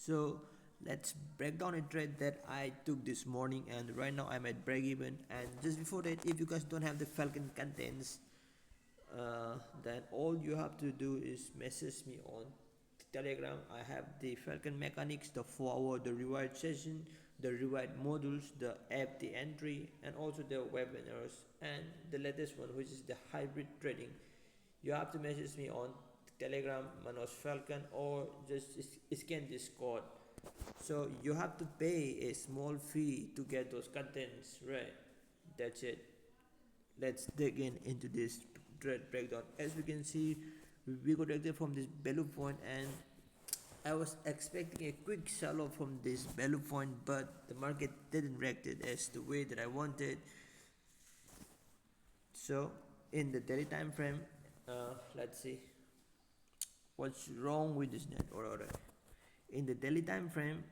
So let's break down a trade that I took this morning, and right now I'm at break even. And just before that, if you guys don't have the Falcon contents, then all you have to do is message me on Telegram. I have the Falcon mechanics, the 4 hour, the reward session, the reward modules, the app, the entry, and also the webinars, and the latest one, which is the hybrid trading. You have to message me on Telegram, Manoj Falcon, or just scan this code. So you have to pay a small fee to get those contents, right? That's it. Let's dig into this trade breakdown. As we can see, we got directed from this value point, and I was expecting a quick sell-off from this value point, but the market didn't react it as the way that I wanted. So in the daily time frame, let's see what's wrong with this net. Alright, in the daily time frame,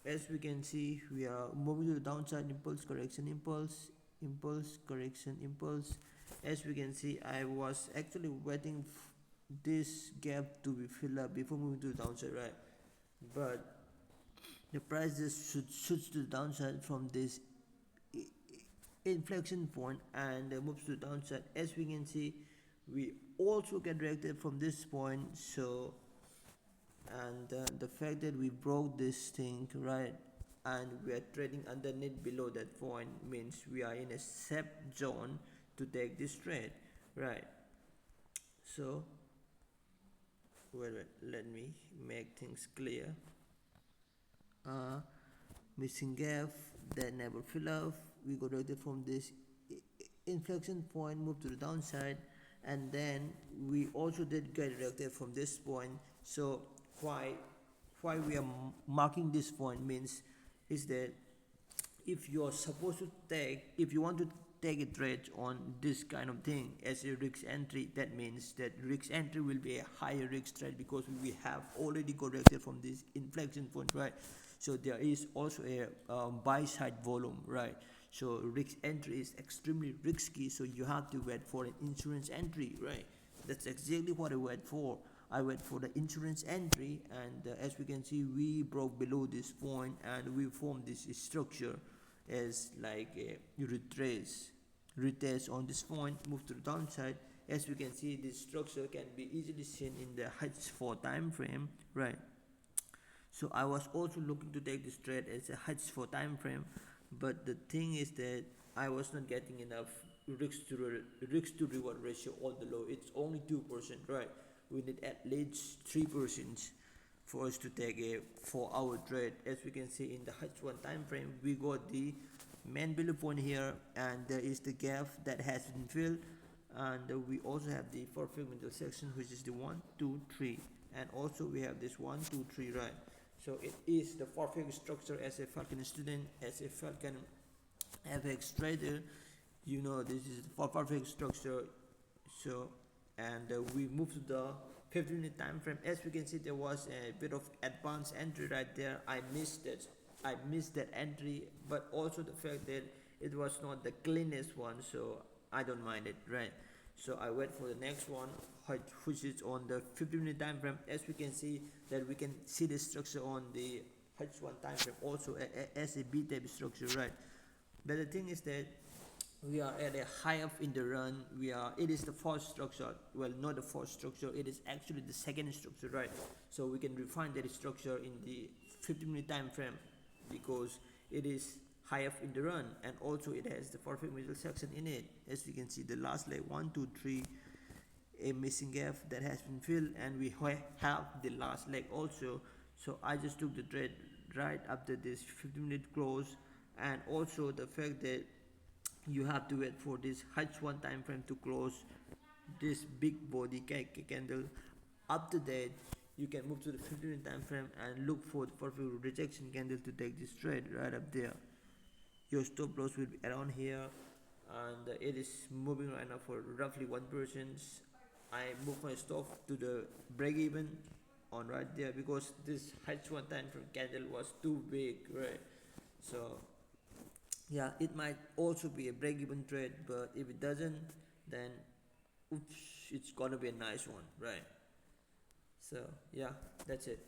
as we can see, we are moving to the downside. Impulse, correction, impulse, impulse, correction, impulse. As we can see, I was actually waiting this gap to be filled up before moving to the downside, right? But the price just shoots to the downside from this inflection point and moves to the downside. As we can see, we also get reacted from this point. So, and the fact that we broke this thing, right, and we are trading underneath below that point means we are in a safe zone to take this trade, right? So wait, let me make things clear. Missing gap that never fill up. We got directed from this inflection point, move to the downside, and then we also did get directed from this point. So why we are marking this point means is that if you are supposed to take, if you want to take a trade on this kind of thing as a risk entry, that means that risk entry will be a higher risk trade because we have already corrected from this inflection point, right? So there is also a buy side volume, right? So risk entry is extremely risky, so you have to wait for an insurance entry, right? That's exactly what I wait for. I wait for the insurance entry, and as we can see, we broke below this point and we formed this structure as like a retrace on this point, move to the downside. As we can see, this structure can be easily seen in the H4 time frame, right? So I was also looking to take this trade as a H4 time frame, but the thing is that I was not getting enough risk to reward ratio all the low. It's only 2%, right? We need at least 3% for us to take a 4-hour trade. As we can see in the H1 time frame, we got the main value point here, and there is the gap that has been filled, and we also have the perfect middle section, which is the 1 2 3, and also we have this 1 2 3, right? So it is the perfect structure. As a Falcon student, as a Falcon FX trader, you know this is the perfect structure. So, and we move to the 15-minute time frame. As we can see, there was a bit of advanced entry right there. I missed that entry, but also the fact that it was not the cleanest one, so I don't mind it, right? So I wait for the next one, which is on the 15-minute time frame. As we can see that we can see the structure on the H1 time frame also as a B-type structure, right? But the thing is that we are at a high up in the run. It is the first structure, well, not the first structure, it is actually the second structure, right? So we can refine that structure in the 15-minute time frame because it is high up in the run, and also it has the perfect middle section in it. As you can see, the last leg 1 2 3, a missing gap that has been filled, and we have the last leg also. So I just took the trade right after this 15-minute close, and also the fact that you have to wait for this H1 time frame to close this big body candle. After that, you can move to the 15-minute time frame and look for the perfect rejection candle to take this trade right up there. Your stop loss will be around here, and it is moving right now for roughly 1%. I move my stop to the break even on right there because this H1 time frame candle was too big, right? So yeah, it might also be a break even trade, but if it doesn't, then oops, it's gonna be a nice one, right? So yeah, that's it.